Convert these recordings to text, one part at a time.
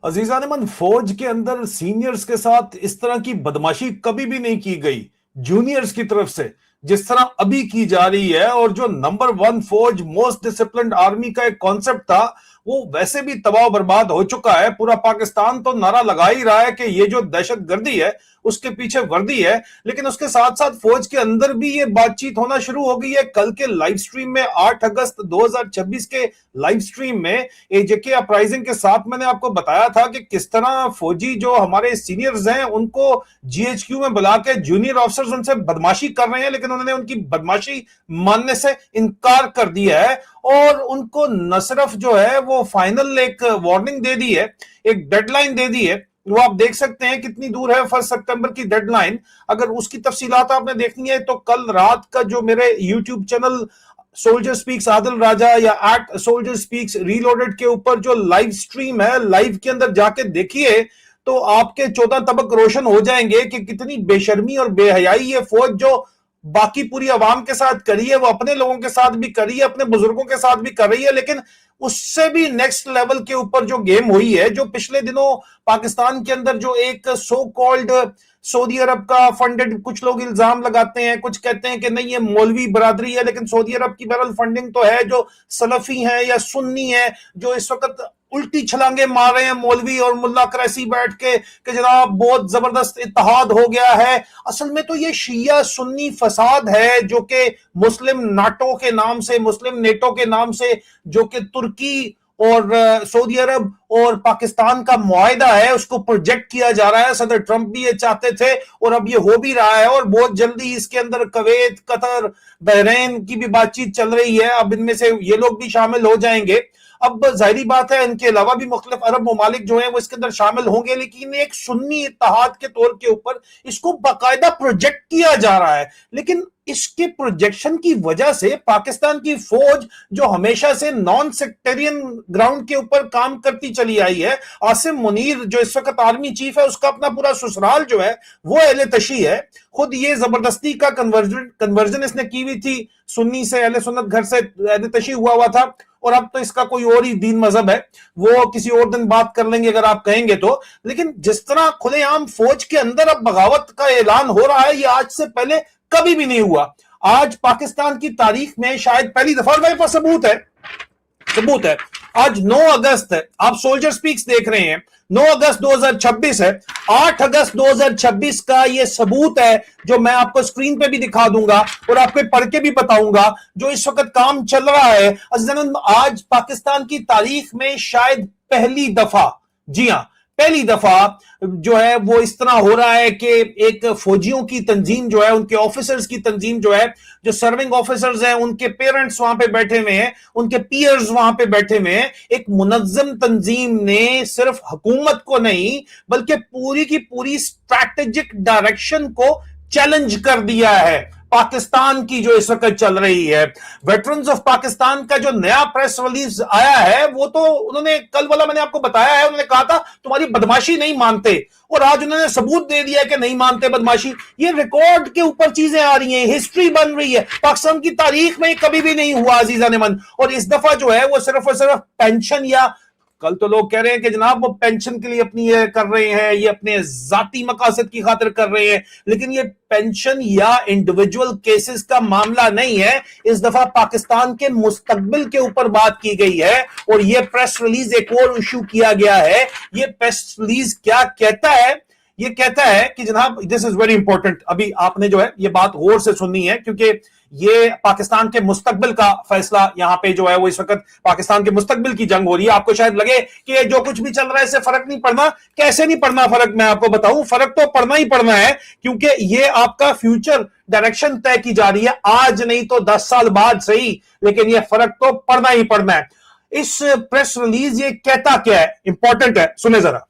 अजीजा Neyman, फौज के अंदर सीनियर्स के साथ इस तरह की बदमाशी कभी भी नहीं की गई जूनियर्स की तरफ से, जिस तरह अभी की जा रही है। और जो नंबर वन फौज, मोस्ट डिसिप्लिन्ड आर्मी का एक कॉन्सेप्ट था, वो वैसे भी तबाह बर्बाद हो चुका है। पूरा पाकिस्तान तो नारा लगा ही रहा है कि ये जो दहशत गर्दी है उसके पीछे वर्दी है, लेकिन उसके साथ साथ फौज के अंदर भी ये बातचीत होना शुरू हो गई है। कल के लाइव स्ट्रीम में 8 अगस्त 2026 के लाइव स्ट्रीम में एजेके अपराइजिंग के साथ मैंने आपको बताया था कि किस तरह फौजी जो हमारे सीनियर्स हैं उनको जीएचक्यू में बुला के जूनियर ऑफिसर्स उनसे बदमाशी कर रहे हैं, लेकिन उन्होंने उनकी बदमाशी मानने से इनकार कर दिया है। और उनको न सिर्फ जो है वो फाइनल एक वार्निंग दे दी है, एक डेडलाइन दे दी है। वो आप देख सकते हैं कितनी दूर है 1 सितंबर की डेडलाइन। अगर उसकी तफसीलात आपने देखनी है तो कल रात का जो मेरे YouTube channel soldier speaks Adil Raja या @सोल्जर स्पीक्स रीलोडेड के ऊपर जो लाइव स्ट्रीम है, लाइव के अंदर जाके देखिए तो आपके 14 तबक रोशन हो जाएंगे कि कितनी बेशर्मी और बेहयाई ये फौज जो बाकी पूरी आवाम के साथ करी है, वो अपने लोगों के साथ भी करी है, अपने बुजुर्गों के साथ भी कर रही है। लेकिन उससे भी नेक्स्ट लेवल के ऊपर जो गेम हुई है, जो पिछले दिनों पाकिस्तान के अंदर जो एक सो कॉल्ड सऊदी अरब का फंडेड, कुछ लोग इल्जाम लगाते हैं, कुछ कहते हैं कि नहीं ये मौलवी बरादरी है, लेकिन सऊदी अरब की बहरहाल फंडिंग तो है, जो सलफी हैं या सुन्नी है, जो इस वक्त उल्टी छलांगे मार रहे हैं मौलवी और मुल्ला क्रैसी बैठ के कि जनाब बहुत जबरदस्त इत्तेहाद हो गया है। असल में तो ये शिया सुन्नी फसाद है जो कि मुस्लिम नाटो के नाम से, मुस्लिम नेटो के नाम से, जो कि तुर्की और सऊदी अरब और पाकिस्तान का मुआहिदा है, उसको प्रोजेक्ट किया जा रहा है। सदर ट्रंप भी ये चाहते थे और अब ये हो भी रहा है, और बहुत जल्दी इसके अंदर कुवैत, कतर, बहरीन की भी बातचीत चल रही है। अब इनमें से ये लोग भी शामिल हो जाएंगे। अब जाहिर बात है इनके अलावा भी मुख्तलिफ अरब ममालिक जो हैं वो इसके अंदर शामिल होंगे, लेकिन एक सुन्नी इत्तेहाद के तौर के ऊपर इसको बाकायदा प्रोजेक्ट किया जा रहा है। लेकिन इसके प्रोजेक्शन की वजह से पाकिस्तान की फौज जो हमेशा से नॉन सेक्टेरियन ग्राउंड के ऊपर काम करती चली आई है, आसिम मुनीर जो इस वक्त आर्मी चीफ है, उसका अपना पूरा ससुराल जो है वो अहले तशी है। खुद ये जबरदस्ती का कन्वर्जन इसने की हुई थी, सुन्नी से अहले सुन्नत घर से अहले तशी हुआ था, और अब तो इसका कोई और ही दीन मजहब है, वो किसी और दिन बात कर लेंगे अगर आप कहेंगे तो। लेकिन जिस तरह खुलेआम फौज के अंदर अब बगावत का ऐलान हो रहा है, ये आज से पहले कभी भी नहीं हुआ। आज पाकिस्तान की तारीख में शायद पहली दफा, मेरे पास सबूत है। आज 9 अगस्त है, आप सोल्जर स्पीक्स देख रहे हैं, 9 अगस्त 2026 है। 8 अगस्त 2026 का ये सबूत है जो मैं आपको स्क्रीन पे भी दिखा दूंगा और आपको पढ़ के भी बताऊंगा, जो इस वक्त काम चल रहा है। आज पाकिस्तान की तारीख में शायद पहली दफा, जी हां पहली दफा जो है वो इस तरह हो रहा है कि एक फौजियों की तंजीम जो है, उनके ऑफिसर्स की तंजीम जो है, जो सर्विंग ऑफिसर्स हैं, उनके पेरेंट्स वहां पे बैठे हुए हैं, उनके पीयर्स वहां पे बैठे हुए हैं, एक मुनज्जम तंजीम ने सिर्फ हुकूमत को नहीं बल्कि पूरी की पूरी स्ट्रैटेजिक डायरेक्शन को चैलेंज कर दिया है पाकिस्तान की जो इस वक्त चल रही है। वेटरन्स ऑफ पाकिस्तान का जो नया प्रेस रिलीज आया है, वो तो उन्होंने कल वाला मैंने आपको बताया है, उन्होंने कहा था तुम्हारी बदमाशी नहीं मानते, और आज उन्होंने सबूत दे दिया कि नहीं मानते बदमाशी। ये रिकॉर्ड के ऊपर चीजें आ रही हैं, हिस्ट्री बन रही है, पाकिस्तान की तारीख में कभी भी नहीं हुआ अजीजा नेमन। और इस दफा जो है वो सिर्फ और सिर्फ पेंशन, या कल तो लोग कह रहे हैं कि जनाब वो पेंशन के लिए अपनी ये कर रहे हैं, ये अपने जाती मकासद की खातिर कर रहे हैं, लेकिन ये पेंशन या इंडिविजुअल केसेस का मामला नहीं है। इस दफा पाकिस्तान के मुस्तकबिल के ऊपर बात की गई है, और ये प्रेस रिलीज एक और इशू किया गया है। ये प्रेस रिलीज क्या कहता है? ये कहता है कि जनाब दिस इज वेरी इंपॉर्टेंट, अभी आपने जो है ये बात गौर से सुननी है, क्योंकि ये पाकिस्तान के मुस्तकबिल का फैसला यहां पे जो है वो इस वक्त पाकिस्तान के मुस्तकबिल की जंग हो रही है। आपको शायद लगे कि जो कुछ भी चल रहा है इससे फर्क नहीं पड़ना, कैसे नहीं पड़ना फर्क, मैं आपको बताऊं, फर्क तो पड़ना ही पड़ना है, क्योंकि ये आपका फ्यूचर डायरेक्शन तय की जा रही है, आज नहीं तो 10 साल बाद सही, लेकिन ये फर्क तो पड़ना ही पड़ना है। इस प्रेस रिलीज ये कहता क्या है, इंपॉर्टेंट है, सुने जरा।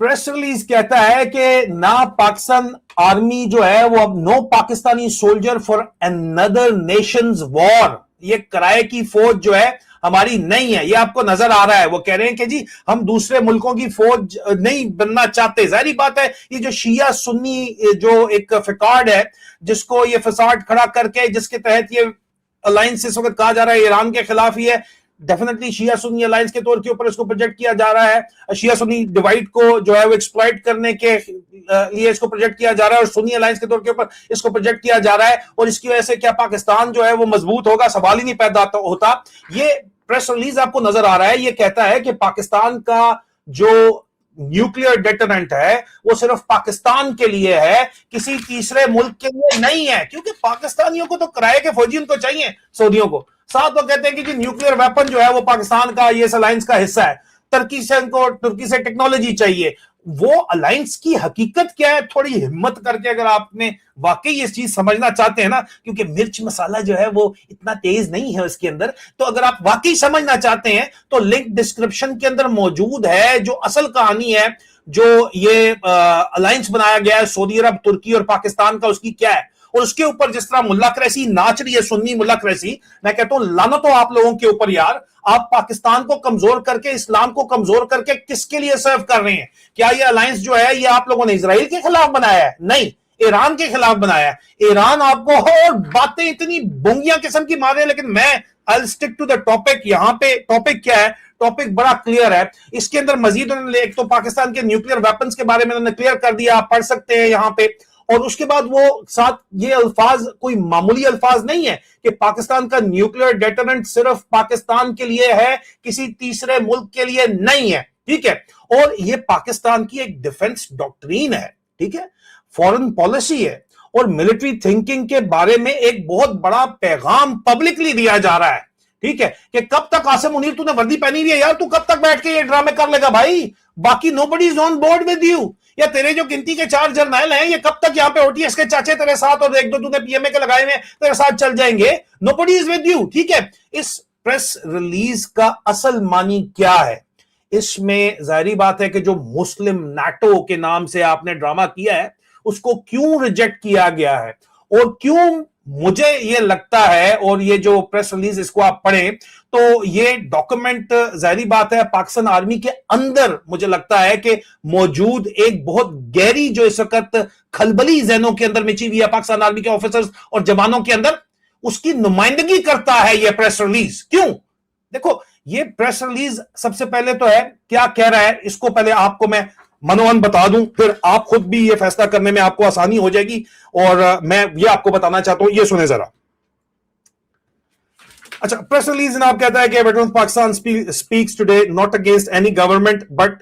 प्रेस रिलीज कहता है कि ना पाकिस्तान आर्मी जो है वो अब no Pakistani soldier for another nations war, ये किराए की फौज जो है हमारी नहीं है। ये आपको नजर आ रहा है, वो कह रहे हैं कि जी हम दूसरे मुल्कों की फौज नहीं बनना चाहते। जाहिर बात है, ये जो शिया सुन्नी जो एक फिकार्ड है, जिसको ये फसाड खड़ा करके, जिसके तहत ये अलायंस इस वक्त कहा जा रहा है ईरान के खिलाफ ही है, डेफिनेटली शिया सुन्नी अलायंस के तौर के ऊपर इसको प्रोजेक्ट किया जा रहा है, शिया सुन्नी डिवाइड को जो है वो एक्सप्लॉइट करने के लिए इसको प्रोजेक्ट किया जा रहा है और सुन्नी अलायंस के तौर के ऊपर इसको प्रोजेक्ट किया जा रहा है, और इसकी वजह से क्या पाकिस्तान जो है वो मजबूत होगा, सवाल ही नहीं पैदा होता। ये प्रेस रिलीज आपको नजर आ रहा है, ये कहता है कि पाकिस्तान का जो न्यूक्लियर डेटोरेंट है वो सिर्फ पाकिस्तान के लिए है, किसी तीसरे मुल्क के लिए नहीं है, क्योंकि पाकिस्तानियों को तो किराए के फौजी उनको चाहिए, सऊदियों को। साथ वो कहते हैं कि न्यूक्लियर वेपन जो है वो पाकिस्तान का ये अलायंस का हिस्सा है, तुर्की से टेक्नोलॉजी चाहिए। वो अलायंस की हकीकत क्या है, थोड़ी हिम्मत करके अगर आपने वाकई ये चीज समझना चाहते हैं ना, क्योंकि मिर्च मसाला जो है वो इतना तेज नहीं है उसके अंदर, तो अगर आप वाकई समझना चाहते हैं तो लिंक डिस्क्रिप्शन के अंदर मौजूद है, जो असल कहानी है, जो ये अलायंस बनाया गया है सऊदी अरब, तुर्की और पाकिस्तान का, उसकी क्या है। और उसके ऊपर जिस तरह मुल्ला क्रैसी नाच रही है, सुन्नी मुल्ला क्रैसी, मैं कहता हूं लानत हो आप लोगों के ऊपर यार, आप पाकिस्तान को कमजोर करके, इस्लाम को कमजोर करके किसके लिए सर्व कर रहे हैं? क्या ये अलायंस जो है ये आप लोगों ने इजराइल के खिलाफ बनाया है? नहीं, ईरान के खिलाफ बनाया है। ईरान आपको और बातें इतनी बोंगिया किस्म की मार रहे हैं, लेकिन मैं I stick to the topic. यहां पे टॉपिक क्या है? टॉपिक बड़ा क्लियर है। इसके अंदर मजीद उन्होंने एक तो पाकिस्तान के न्यूक्लियर वेपन्स के बारे में उन्होंने क्लियर कर दिया, आप पढ़ सकते हैं यहां पे। और उसके बाद वो साथ ये अल्फाज कोई मामूली अल्फाज नहीं है कि पाकिस्तान का न्यूक्लियर डेटोरेंट सिर्फ पाकिस्तान के लिए है, किसी तीसरे मुल्क के लिए नहीं है, ठीक है। और ये पाकिस्तान की एक डिफेंस डॉक्ट्रीन है, ठीक है, फॉरेन पॉलिसी है, और मिलिट्री थिंकिंग के बारे में एक बहुत बड़ा पैगाम पब्लिकली दिया जा रहा है, ठीक है, कि कब तक आसिम मुनीर तूने वर्दी पहनी हुई है यार, तू कब तक बैठ के ये ड्रामे कर लेगा भाई, बाकी nobody is on board with you, या तेरे जो गिनती के 4 जर्नल हैं ये कब तक यहाँ पे ओटीएस के चाचे तेरे साथ और 1-2 तूने पीएमए के लगाए हुए तेरे साथ चल जाएंगे, नोबडी इज विद यू, ठीक है। इस प्रेस रिलीज का असल मानी क्या है? इसमें जाहिर बात है कि जो मुस्लिम नाटो के नाम से आपने ड्रामा किया है उसको क्यों रिजेक्ट किया गया है, और क्यों मुझे ये लगता है, और ये जो प्रेस रिलीज इसको आप पढ़ें तो ये डॉक्यूमेंट जाहिर बात है पाकिस्तान आर्मी के अंदर मुझे लगता है कि मौजूद एक बहुत गहरी जो इस वक्त खलबली जहनों के अंदर मची हुई है पाकिस्तान आर्मी के ऑफिसर्स और जवानों के अंदर, उसकी नुमाइंदगी करता है ये प्रेस रिलीज। क्यों? देखो, ये प्रेस रिलीज सबसे पहले तो है क्या कह रहा है, इसको पहले आपको मैं मनोवन बता दूं, फिर आप खुद भी ये फैसला करने में आपको आसानी हो जाएगी, और मैं ये आपको बताना चाहता हूं, ये सुने जरा। अच्छा, प्रेस रिलीज जनाब कहता है कि veterans Pakistan speaks today not against any government but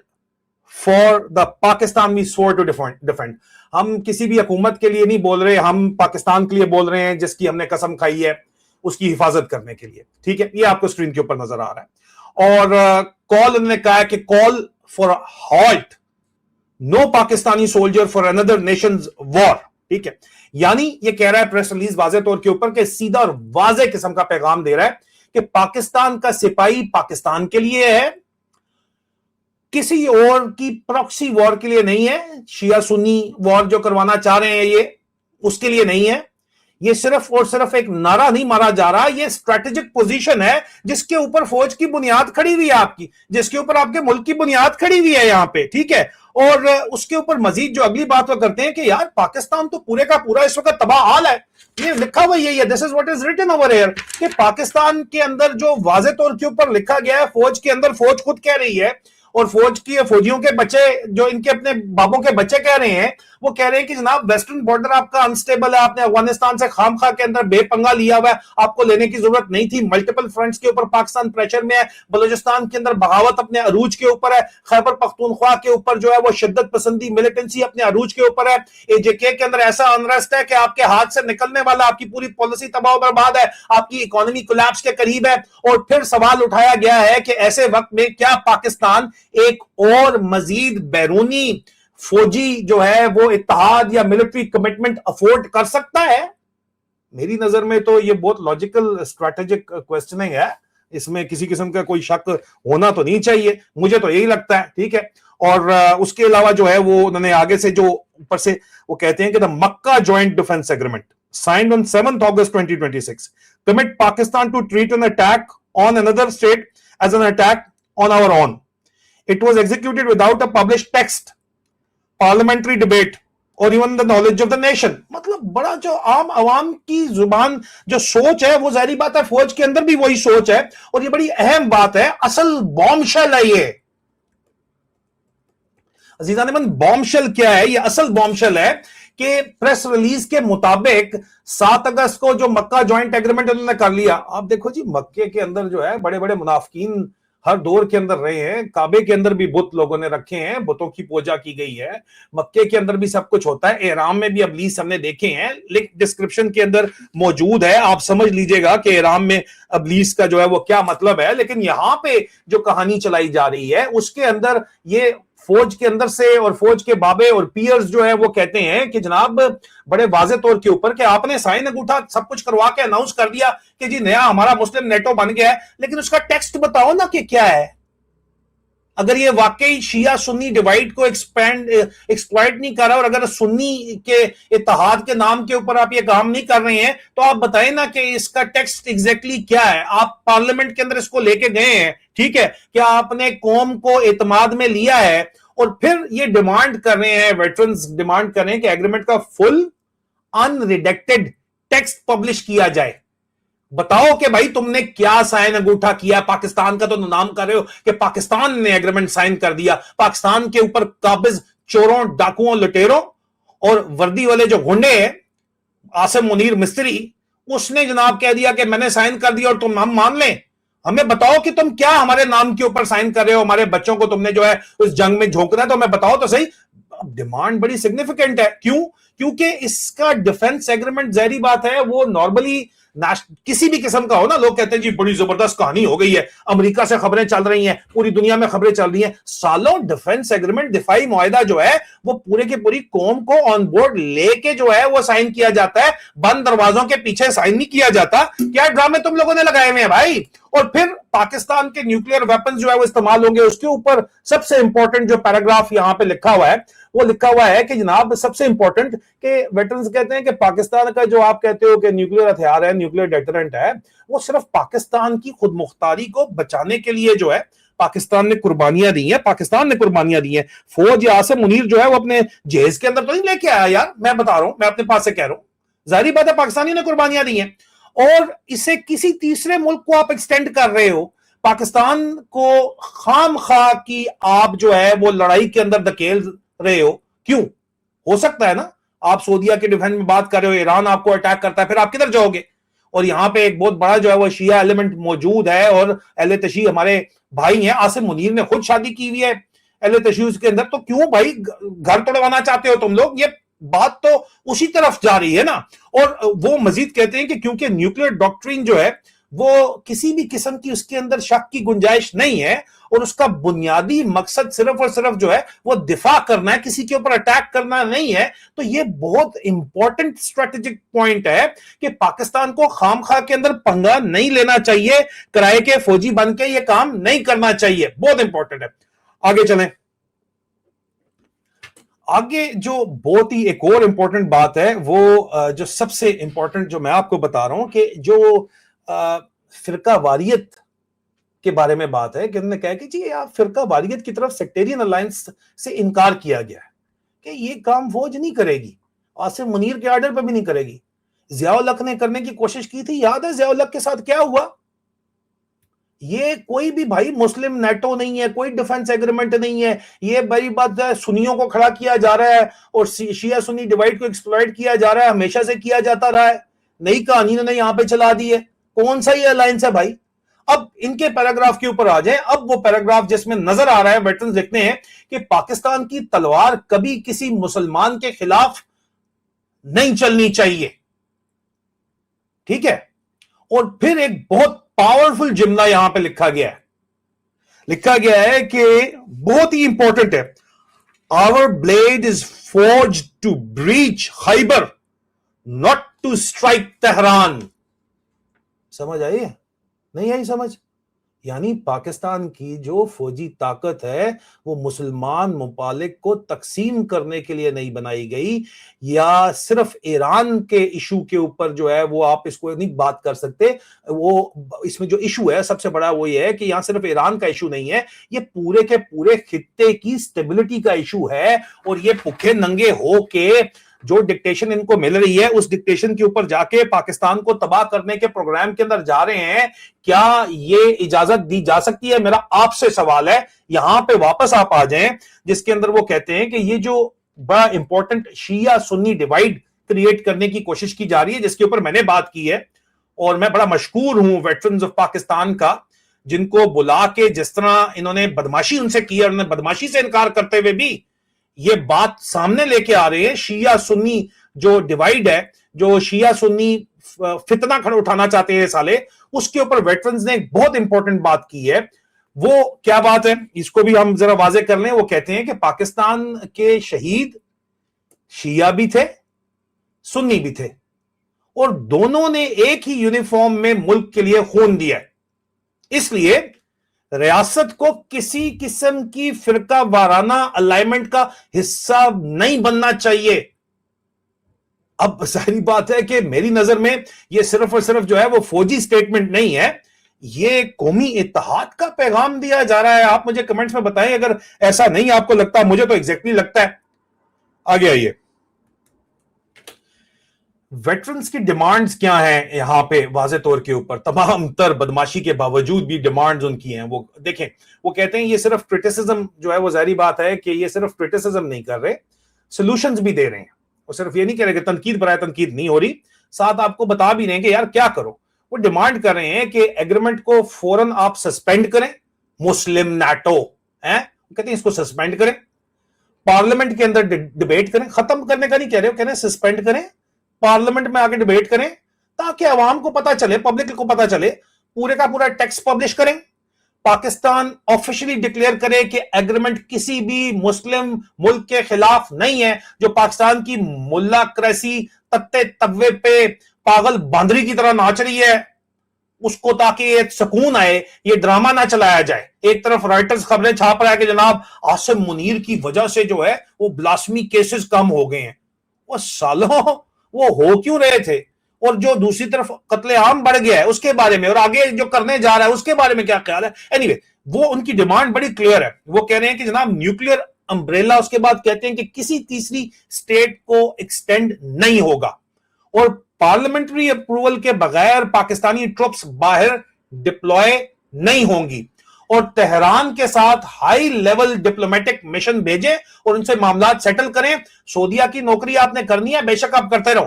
for the Pakistan we swore to defend. हम किसी भी हुकूमत के लिए नहीं बोल रहे, हम पाकिस्तान के लिए बोल रहे हैं जिसकी हमने कसम खाई है उसकी हिफाजत करने के लिए, ठीक है। ये आपको स्क्रीन के ऊपर नजर आ रहा है। और कॉल उन्होंने कहा है कि call for halt, no Pakistani soldier for another nations war, ठीक है। यानी ये कह रहा है प्रेस रिलीज वाज़े तौर के ऊपर कि सीधा और वाज़े किस्म का पैगाम दे रहा है कि पाकिस्तान का सिपाही पाकिस्तान के लिए है, किसी और की प्रॉक्सी वॉर के लिए नहीं है। शिया सुन्नी वॉर जो करवाना चाह रहे हैं ये उसके लिए नहीं है। ये सिर्फ और सिर्फ एक नारा नहीं मारा जा रहा, ये स्ट्रेटेजिक पोजीशन है जिसके ऊपर फौज की बुनियाद खड़ी हुई है आपकी, जिसके ऊपर आपके मुल्क की बुनियाद खड़ी हुई है यहां पे, ठीक है। और उसके ऊपर मजीद जो अगली बात वो करते हैं कि यार पाकिस्तान तो पूरे का पूरा इस वक्त तबाह हाल है, ये लिखा हुआ यही है, this is what is written over here, कि पाकिस्तान के अंदर जो वाज़े तौर के ऊपर लिखा गया है, फौज के अंदर फौज खुद कह रही है, और फौजियों के बच्चे जो इनके अपने बाबों के बच्चे कह रहे हैं, वो कह रहे हैं कि जनाब वेस्टर्न बॉर्डर आपका अनस्टेबल है, आपने अफगानिस्तान से खामखा के अंदर बेपंगा लिया हुआ है, आपको लेने की जरूरत नहीं थी। मल्टीपल फ्रंट्स के ऊपर पाकिस्तान प्रेशर में है, बलूचिस्तान के अंदर बगावत अपने अरूज के ऊपर है, खैबर पख्तूनख्वा के ऊपर जो है वो शिद्दत पसंदी मिलिटेंसी अपने अरूज के ऊपर है, एजेके के अंदर ऐसा अनरेस्ट है कि आपके हाथ से निकलने वाला, आपकी पूरी पॉलिसी तबाह बर्बाद है, आपकी इकोनॉमी कोलैप्स के करीब है। और फिर सवाल उठाया गया है कि ऐसे वक्त में क्या पाकिस्तान एक और मजीद बैरूनी फौजी जो है वो इत्तेहाद या मिलिट्री कमिटमेंट अफोर्ड कर सकता है? मेरी नजर में तो ये बहुत लॉजिकल स्ट्रेटेजिक क्वेश्चनिंग है, इसमें किसी किस्म का कोई शक होना तो नहीं चाहिए, मुझे तो यही लगता है, ठीक है। और उसके अलावा जो है वो उन्होंने आगे से जो ऊपर से वो कहते हैं कि the Mecca joint defence agreement signed on 7th August 2026 commit Pakistan to treat an attack on another state as an attack on our own. It was executed without a published text, parliamentary debate और even the knowledge of the nation. मतलब बड़ा जो आम आवाम की जुबान जो सोच है वो जाहिर बात है फौज के अंदर भी वही सोच है, और ये बड़ी अहम बात है, असल बॉम्बशेल है ये। अजीजान मन, बॉम्बशेल क्या है? ये असल बॉम्बशेल है कि प्रेस रिलीज के मुताबिक 7 अगस्त को जो मक्का ज्वाइंट एग्रीमेंट उन्होंने कर लिया। आप देखो जी, मक्के के अंदर जो है बड़े बड़े मुनाफिकीन हर दौर के अंदर रहे हैं, काबे के अंदर भी बुत लोगों ने रखे हैं, बुतों की पूजा की गई है, मक्के के अंदर भी सब कुछ होता है, एहराम में भी अबलीस हमने देखे हैं, लिंक डिस्क्रिप्शन के अंदर मौजूद है, आप समझ लीजिएगा कि एहराम में अबलीस का जो है वो क्या मतलब है। लेकिन यहां पे जो कहानी चलाई जा रही है उसके अंदर ये फौज के अंदर से और फौज के बाबे और पियर्स जो है वो कहते हैं कि जनाब बड़े वाजे तौर के ऊपर कि आपने साइन अंगूठा सब कुछ करवा के अनाउंस कर दिया कि जी नया हमारा मुस्लिम नेटो बन गया है, लेकिन उसका टेक्स्ट बताओ ना कि क्या है। अगर ये वाकई शिया सुन्नी डिवाइड को एक्सप्लॉइट नहीं कर रहा, और अगर सुन्नी के इत्तेहाद के नाम के ऊपर आप ये काम नहीं कर रहे हैं, तो आप बताएं ना कि इसका टेक्स्ट एग्जैक्टली क्या है। आप पार्लियामेंट के अंदर इसको लेके गए हैं, ठीक है, क्या आपने कौम को एतमाद में लिया है, और फिर ये डिमांड कर रहे हैं, वेटरन्स डिमांड कर रहे हैं कि एग्रीमेंट का फुल अनरिडेक्टेड टेक्स्ट पब्लिश किया जाए। बताओ कि भाई तुमने क्या साइन अंगूठा किया। पाकिस्तान का तो नाम कर रहे हो कि पाकिस्तान ने एग्रीमेंट साइन कर दिया, पाकिस्तान के ऊपर काबिज चोरों, डाकुओं, लुटेरों और वर्दी वाले जो गुंडे हैं, आसिम मुनीर मिस्त्री, उसने जनाब कह दिया कि मैंने साइन कर दिया और तुम हम मान लें। हमें बताओ कि तुम क्या हमारे नाम के ऊपर साइन कर रहे हो, हमारे बच्चों को तुमने जो है उस जंग में झोंकना है, तो हमें बताओ तो सही। डिमांड बड़ी सिग्निफिकेंट है। क्यों? क्योंकि इसका डिफेंस एग्रीमेंट जाहिर बात है वो नॉर्मली किसी भी किस्म का हो ना, लोग कहते हैं जी बड़ी जबरदस्त कहानी हो गई है, अमेरिका से खबरें चल रही हैं, पूरी दुनिया में खबरें चल रही हैं, सालों डिफेंस एग्रीमेंट, दिफाई मुआहिदा जो है वो पूरे के पूरी कौम को ऑन बोर्ड लेके जो है वो साइन किया जाता है, बंद दरवाजों के पीछे साइन नहीं किया जाता। क्या ड्रामे तुम लोगों ने लगाए हुए हैं भाई। और फिर पाकिस्तान के न्यूक्लियर वेपन जो है वो इस्तेमाल होंगे, उसके ऊपर सबसे इंपॉर्टेंट जो पैराग्राफ यहां पे लिखा हुआ है वो लिखा हुआ है कि जनाब सबसे इंपॉर्टेंट कि वेटरन्स कहते हैं कि पाकिस्तान का जो आप कहते हो कि न्यूक्लियर हथियार है, न्यूक्लियर डेटरेंट है, वो सिर्फ पाकिस्तान की खुद मुख्तारी को बचाने के लिए जो है पाकिस्तान ने कुर्बानियां दी हैं, पाकिस्तान ने कुर्बानियां दी हैं। फौज या आसिम मुनीर जो है वो अपने जहेज के अंदर तो नहीं लेके आया यार, मैं बता रहा हूं, मैं अपने पास से कह रहा हूं, जाहिर बात है पाकिस्तानी ने कुर्बानियां दी हैं, और इसे किसी तीसरे मुल्क को आप एक्सटेंड कर रहे हो। पाकिस्तान को खाम खा की आप जो है वो लड़ाई के अंदर धकेल रहे हो। क्यों? हो सकता है ना आप सऊदीया के डिफेंस में बात कर रहे हो, ईरान आपको अटैक करता है, फिर आप किधर जाओगे? और यहां पे एक बहुत बड़ा जो है वो शिया एलिमेंट मौजूद है, और अहले तशी हमारे भाई हैं, आसिम मुनीर ने खुद शादी की हुई है अहले तशी उसके अंदर, तो क्यों भाई घर तोड़वाना चाहते हो तुम लोग? ये बात तो उसी तरफ जा रही है ना। और वो मजीद कहते हैं कि क्योंकि न्यूक्लियर डॉक्ट्रिन जो है वो किसी भी किस्म की उसके अंदर शक की गुंजाइश नहीं है, और उसका बुनियादी मकसद सिर्फ और सिर्फ जो है वो दिफा करना है, किसी के ऊपर अटैक करना नहीं है। तो ये बहुत इंपॉर्टेंट स्ट्रेटेजिक पॉइंट है कि पाकिस्तान को खामखा के अंदर पंगा नहीं लेना चाहिए, किराए के फौजी बन के ये काम नहीं करना चाहिए, बहुत इंपॉर्टेंट है। आगे चलें। आगे जो बहुत ही एक और इंपॉर्टेंट बात है वो जो सबसे इंपॉर्टेंट जो मैं आपको बता रहा हूं कि जो फिरका वारियत के बारे में बात है कि उन्होंने कहा कि जी आप फिरका वारियत की तरफ सेक्टेरियन अलायंस से इनकार किया गया है कि ये काम फौज नहीं करेगी, आसिम मुनीर के आर्डर पर भी नहीं करेगी। जियाउल हक ने करने की कोशिश की थी, याद है जियाउल हक के साथ क्या हुआ? ये कोई भी भाई मुस्लिम नेटो नहीं है, कोई डिफेंस एग्रीमेंट नहीं है, ये बड़ी बात है, सुन्नियों को खड़ा किया जा रहा है और शिया सुन्नी डिवाइड को एक्सप्लॉइट किया जा रहा है, हमेशा से किया जाता रहा है, नई कहानी ने यहां पे चला दी है। कौन सा ये अलायंस है भाई? अब इनके पैराग्राफ के ऊपर आ जाए। अब वो पैराग्राफ जिसमें नजर आ रहा है, वेटरन्स देखते हैं कि पाकिस्तान की तलवार कभी किसी मुसलमान के खिलाफ नहीं चलनी चाहिए, ठीक है। और फिर एक बहुत पावरफुल जुमला यहां पे लिखा गया है कि बहुत ही इंपॉर्टेंट है, our blade is forged to breach Khyber not to strike Tehran. समझ आई है? नहीं आई समझ? یعنی پاکستان کی جو فوجی طاقت ہے وہ مسلمان ممالک کو تقسیم کرنے کے لیے نہیں بنائی گئی، یا صرف ایران کے ایشو کے اوپر جو ہے وہ آپ اس کو نہیں بات کر سکتے. وہ اس میں جو ایشو ہے سب سے بڑا وہ یہ ہے کہ یہاں صرف ایران کا ایشو نہیں ہے، یہ پورے کے پورے خطے کی سٹیبلٹی کا ایشو ہے. اور یہ بھوکے ننگے ہو کے جو ڈکٹیشن ان کو مل رہی ہے اس ڈکٹیشن کے اوپر جا کے پاکستان کو تباہ کرنے کے پروگرام کے اندر جا رہے ہیں. کیا یہ اجازت دی جا سکتی ہے؟ میرا آپ سے سوال ہے. یہاں پہ واپس آپ آ جائیں جس کے اندر وہ کہتے ہیں کہ یہ جو بڑا امپورٹنٹ شیعہ سنی ڈیوائیڈ کریٹ کرنے کی کوشش کی جا رہی ہے، جس کے اوپر میں نے بات کی ہے، اور میں بڑا مشکور ہوں ویٹرنز آف پاکستان کا، جن کو بلا کے جس طرح انہوں نے بدماشی ان سے کی اور انہوں نے بدماشی سے انکار کرتے ہوئے بھی یہ بات سامنے لے کے آ رہے ہیں. شیعہ سنی جو ڈیوائیڈ ہے، جو شیعہ سنی فتنہ کھڑا اٹھانا چاہتے ہیں سالے، اس کے اوپر ویٹرنز نے ایک بہت امپورٹنٹ بات کی ہے. وہ کیا بات ہے اس کو بھی ہم ذرا واضح کر لیں. وہ کہتے ہیں کہ پاکستان کے شہید شیعہ بھی تھے، سنی بھی تھے، اور دونوں نے ایک ہی یونیفارم میں ملک کے لیے خون دیا ہے. اس لیے ریاست کو کسی قسم کی فرقہ وارانہ الائنمنٹ کا حصہ نہیں بننا چاہیے. اب ظاہری بات ہے کہ میری نظر میں یہ صرف اور صرف جو ہے وہ فوجی سٹیٹمنٹ نہیں ہے، یہ قومی اتحاد کا پیغام دیا جا رہا ہے. آپ مجھے کمنٹس میں بتائیں اگر ایسا نہیں آپ کو لگتا. مجھے تو ایگزیکٹلی لگتا ہے. آگے آئیے. ویٹرنز کی ڈیمانڈز کیا ہیں یہاں پہ واضح طور کے اوپر؟ تمام تر بدماشی کے باوجود بھی ڈیمانڈز ان کی ہیں. وہ دیکھیں، وہ کہتے ہیں یہ صرف کرٹیسزم جو ہے وہ ظاہری بات ہے کہ یہ صرف کرٹیسزم نہیں کر رہے، سولوشنز بھی دے رہے ہیں. وہ صرف یہ نہیں کہہ رہے کہ تنقید برائے تنقید نہیں ہو رہی، ساتھ آپ کو بتا بھی رہے ہیں کہ یار کیا کرو. وہ ڈیمانڈ کر رہے ہیں کہ ایگریمنٹ کو فوراً آپ سسپینڈ کریں. مسلم نیٹو کہتے ہیں اس کو سسپینڈ کریں، پارلیمنٹ کے اندر ڈیبیٹ کریں. ختم کرنے کا نہیں کہہ رہے، وہ کہہ رہے ہیں سسپینڈ کریں، پارلیمنٹ میں آگے ڈیبیٹ کریں تاکہ عوام کو پتا چلے، پبلک کو پتا چلے. پورے کا پورا ٹیکسٹ پبلش کریں. پاکستان آفیشلی ڈکلیئر کرے کہ ایگریمنٹ کسی بھی مسلم ملک کے خلاف نہیں ہے. جو پاکستان کی ملا کریسی تتے توے پہ پاگل باندری کی طرح ناچ رہی ہے، اس کو تاکہ ایک سکون آئے، یہ ڈرامہ نہ چلایا جائے. ایک طرف رائٹرز خبریں چھاپ رہا ہے کہ جناب عاصم منیر کی وجہ سے جو ہے وہ بلاسمی کیسز کم ہو گئے ہیں. وہ سالوں وہ ہو کیوں رہے تھے؟ اور جو دوسری طرف قتل عام بڑھ گیا ہے اس کے بارے میں، اور آگے جو کرنے جا رہا ہے اس کے بارے میں کیا خیال ہے؟ اینی وہ ان کی ڈیمانڈ بڑی کلیئر ہے. وہ کہہ رہے ہیں کہ جناب نیوکلیئر امبریلا، اس کے بعد کہتے ہیں کہ کسی تیسری سٹیٹ کو ایکسٹینڈ نہیں ہوگا، اور پارلیمنٹری اپروول کے بغیر پاکستانی ٹروپس باہر ڈپلوائے نہیں ہوں گی، اور تہران کے ساتھ ہائی لیول ڈپلومیٹک مشن بھیجیں اور ان سے معاملات سیٹل کریں. سعودیہ کی نوکری آپ نے کرنی ہے، بے شک آپ کرتے رہو.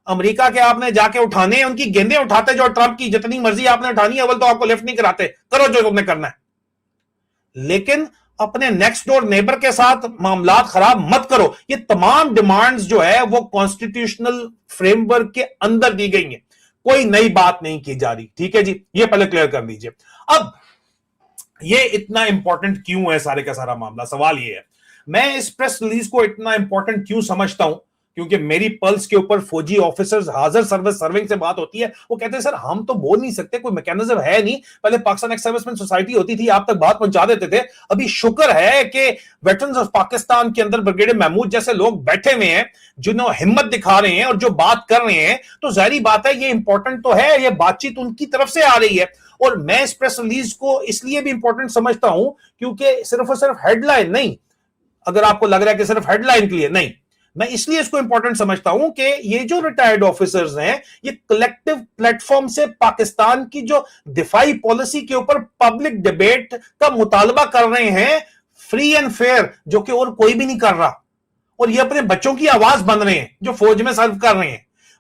امریکہ کے آپ نے جا کے اٹھانے ہیں، ان کی گیندیں اٹھاتے جو ٹرمپ کی جتنی مرضی آپ نے اٹھانی ہے، اول تو آپ کو لیفٹ نہیں کراتے، کرو جو تم نے کرنا ہے. لیکن اپنے نیکسٹ ڈور نیبر کے ساتھ معاملات خراب مت کرو. یہ تمام ڈیمانڈز جو ہے وہ کانسٹیٹیوشنل فریم ورک کے اندر دی گئی ہیں، کوئی نئی بات نہیں کی جا رہی. ٹھیک ہے جی، یہ پہلے کلیئر کر دیجئے. اب یہ اتنا امپورٹنٹ کیوں ہے سارے کا سارا معاملہ؟ سوال یہ ہے، میں اس پریس ریلیز کو اتنا امپورٹنٹ کیوں سمجھتا ہوں؟ کیونکہ میری پلس کے اوپر فوجی آفیسرز حاضر سروس سرونگ سے بات ہوتی ہے. وہ کہتے ہیں سر ہم تو بول نہیں سکتے، کوئی میکینزم ہے نہیں. پہلے پاکستان ایکس سروس مین سوسائٹی ہوتی تھی، آپ تک بات پہنچا دیتے تھے. ابھی شکر ہے کہ ویٹرنز آف پاکستان کے اندر بریگیڈیئر محمود جیسے لوگ بیٹھے ہوئے ہیں، جنہوں ہمت دکھا رہے ہیں اور جو بات کر رہے ہیں. تو ظاہری بات ہے یہ امپورٹنٹ تو ہے، یہ بات چیت ان کی طرف سے آ رہی ہے. اور میں اس پریس ریلیز کو اس لیے بھی امپورٹنٹ سمجھتا ہوں کیونکہ صرف اور صرف ہیڈ لائن نہیں، اگر آپ کو لگ رہا ہے کہ صرف ہیڈ لائن کے لیے نہیں، میں اس لیے اس کو امپورٹنٹ سمجھتا ہوں کہ یہ جو ریٹائرڈ آفیسرز ہیں یہ کلیکٹیو پلیٹ فارم سے پاکستان کی جو دفاعی پالیسی کے اوپر پبلک ڈیبیٹ کا مطالبہ کر رہے ہیں، فری اینڈ فیئر، جو کہ اور کوئی بھی نہیں کر رہا. اور یہ اپنے بچوں کی آواز بن رہے ہیں جو فوج میں سرو کر رہے ہیں.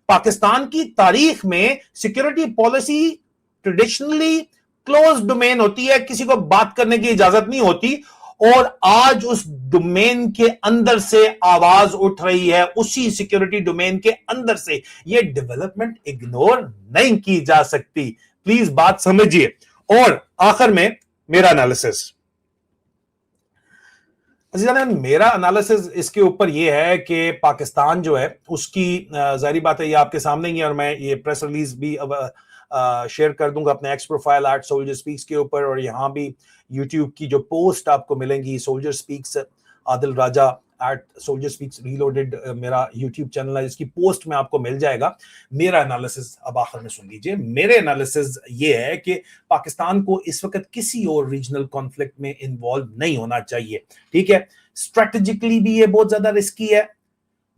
پاکستان کی تاریخ میں security policy traditionally close domain ہوتی ہے، کسی کو بات کرنے کی اجازت نہیں ہوتی، اور آج اس ڈومین کے اندر سے آواز اٹھ رہی ہے، اسی سیکیورٹی ڈومین کے اندر سے. یہ ڈیولپمنٹ اگنور نہیں کی جا سکتی، پلیز بات سمجھیے. اور آخر میں میرا انالیسس، میرا انالیسس اس کے اوپر یہ ہے کہ پاکستان جو ہے اس کی ظاہری بات ہے یہ آپ کے سامنے ہی ہے، اور میں یہ پریس ریلیز بھی शेयर कर दूंगा अपने एक्स प्रोफाइल @soldierspeaks के ऊपर, और यहाँ भी यूट्यूब की जो पोस्ट आपको मिलेंगी, सोल्जर स्पीक्स आदिल राजा @soldier speaks reloaded मेरा यूट्यूब चैनल है, इसकी पोस्ट में आपको मिल जाएगा। मेरा एनालिसिस अब आखिर में सुन लीजिए। मेरे एनालिसिस ये है कि पाकिस्तान को इस वक्त किसी और रीजनल कॉन्फ्लिक्ट में इन्वॉल्व नहीं होना चाहिए, ठीक है। स्ट्रेटेजिकली भी ये बहुत ज्यादा रिस्की है,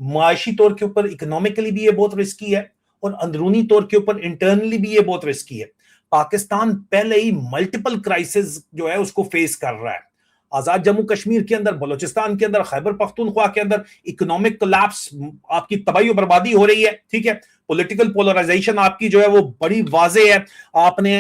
माशी तौर के ऊपर इकोनॉमिकली भी ये बहुत रिस्की है, और अंदरूनी तौर के ऊपर इंटरनली भी ये बहुत रिस्की है। पाकिस्तान पहले ही मल्टीपल क्राइसिस जो है उसको फेस कर रहा है। आजाद जम्मू कश्मीर के अंदर, बलोचिस्तान के अंदर, खैबर पख्तूनख्वा के अंदर इकोनॉमिक कोलैप्स, आपकी तबाही और बर्बादी हो रही है, ठीक है। पॉलिटिकल पोलराइजेशन आपकी जो है वो बड़ी वाजे है। आपने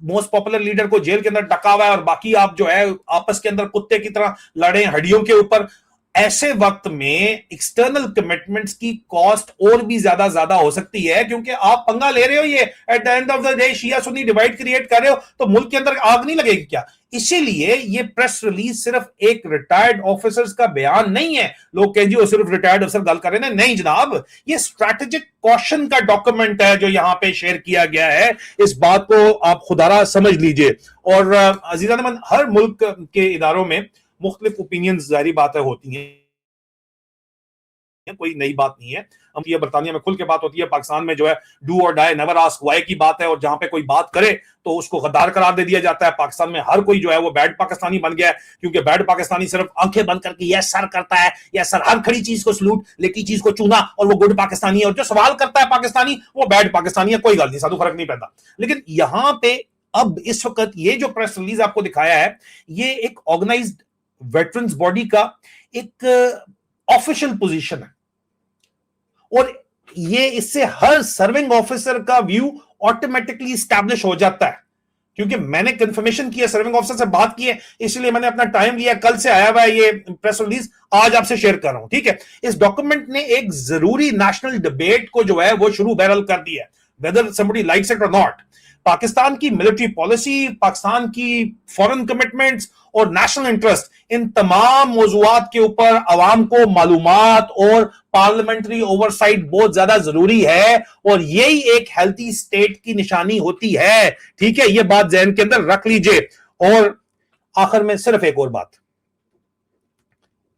मोस्ट पॉपुलर लीडर को जेल के अंदर डका हुआ है, और बाकी आप जो है आपस के अंदर कुत्ते की तरह लड़े हड्डियों के ऊपर। ऐसे वक्त में एक्सटर्नल कमिटमेंट्स की कॉस्ट और भी ज्यादा हो सकती है, क्योंकि आप पंगा ले रहे हो, ये at the end of the day Shia Sunni divide create कर रहे हो, तो मुल्क के अंदर आग नहीं लगेगी क्या? इसीलिए ये प्रेस रिलीज सिर्फ एक रिटायर्ड ऑफिसर्स का बयान नहीं है। लोग कहें जी वो सिर्फ रिटायर्ड अफसर गल कर रहे हैं, नहीं जनाब, ये स्ट्रैटेजिक कॉशन का डॉक्यूमेंट है जो यहां पे शेयर किया गया है। इस बात को आप खुदारा समझ लीजिए। और अजीज़ान, हर मुल्क के इदारों में मुख्तलिफ ओपिनियंस जारी बातें होती हैं, कोई नई बात नहीं है। हम ये बरतानिया में खुल के बात होती है, पाकिस्तान में जो है डू और डाई नेवर आस्क व्हाई की बात है, और जहां पे कोई बात करे तो उसको गद्दार करार दे दिया जाता है। पाकिस्तान में हर कोई जो है वो बैड पाकिस्तानी बन गया है, क्योंकि बैड पाकिस्तानी सिर्फ आंखें बंद करके यस सर करता है, यस सर, हर खड़ी चीज को सलूट, लेटी चीज को चूना, और वो गुड पाकिस्तानी है। और जो सवाल करता है पाकिस्तानी वो बैड पाकिस्तानी है, कोई गल नहीं, साधु फर्क नहीं पैदा। लेकिन यहां पे अब इस वक्त ये जो प्रेस रिलीज आपको दिखाया है, ये एक ऑर्गेनाइज्ड वेटरन्स बॉडी का एक ऑफिशियल पोजीशन है, और ये इससे हर सर्विंग ऑफिसर का व्यू ऑटोमेटिकली स्टैब्लिश हो जाता है। क्योंकि मैंने कंफर्मेशन किया, सर्विंग ऑफिसर से बात की है, इसलिए मैंने अपना टाइम लिया, कल से आया हुआ है ये प्रेस रिलीज, आज आपसे शेयर कर रहा हूं, ठीक है। इस डॉक्यूमेंट ने एक जरूरी नेशनल डिबेट को जो है वो शुरू बहरहाल कर दिया है, वेदर समबडी लाइक्स इट और नॉट। पाकिस्तान की मिलिट्री पॉलिसी, पाकिस्तान की फॉरेन कमिटमेंट्स और नेशनल इंटरेस्ट, इन तमाम मौजूआत के ऊपर अवाम को मालूमात और पार्लियामेंट्री ओवरसाइट बहुत ज्यादा जरूरी है, और यही एक हेल्थी स्टेट की निशानी होती है, ठीक है। यह बात ज़हन के अंदर रख लीजिए। और आखिर में सिर्फ एक और बात,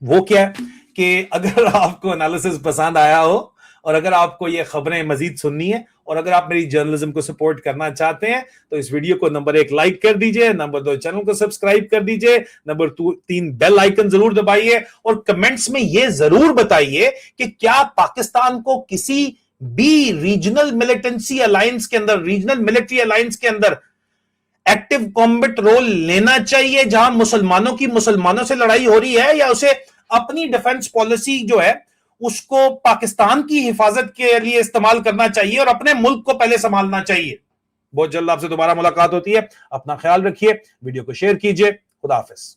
वो क्या है कि अगर आपको एनालिसिस पसंद आया हो, और अगर आपको ये खबरें मजीद सुननी है, और अगर आप मेरी जर्नलिज्म को सपोर्ट करना चाहते हैं, तो इस वीडियो को नंबर 1 लाइक कर दीजिए, नंबर 2 चैनल को सब्सक्राइब कर दीजिए, नंबर 3 बेल आइकन जरूर दबाइए, और कमेंट्स में ये जरूर बताइए कि क्या पाकिस्तान को किसी भी रीजनल मिलिटेंसी अलायंस के अंदर, रीजनल मिलिट्री अलायंस के अंदर एक्टिव कॉम्बैट रोल लेना चाहिए, जहां मुसलमानों की मुसलमानों से लड़ाई हो रही है, या उसे अपनी डिफेंस पॉलिसी जो है उसको पाकिस्तान की हिफाजत के लिए इस्तेमाल करना चाहिए, और अपने मुल्क को पहले संभालना चाहिए। बहुत जल्द आपसे दोबारा मुलाकात होती है, अपना ख्याल रखिए, वीडियो को शेयर कीजिए, खुदा हाफिज।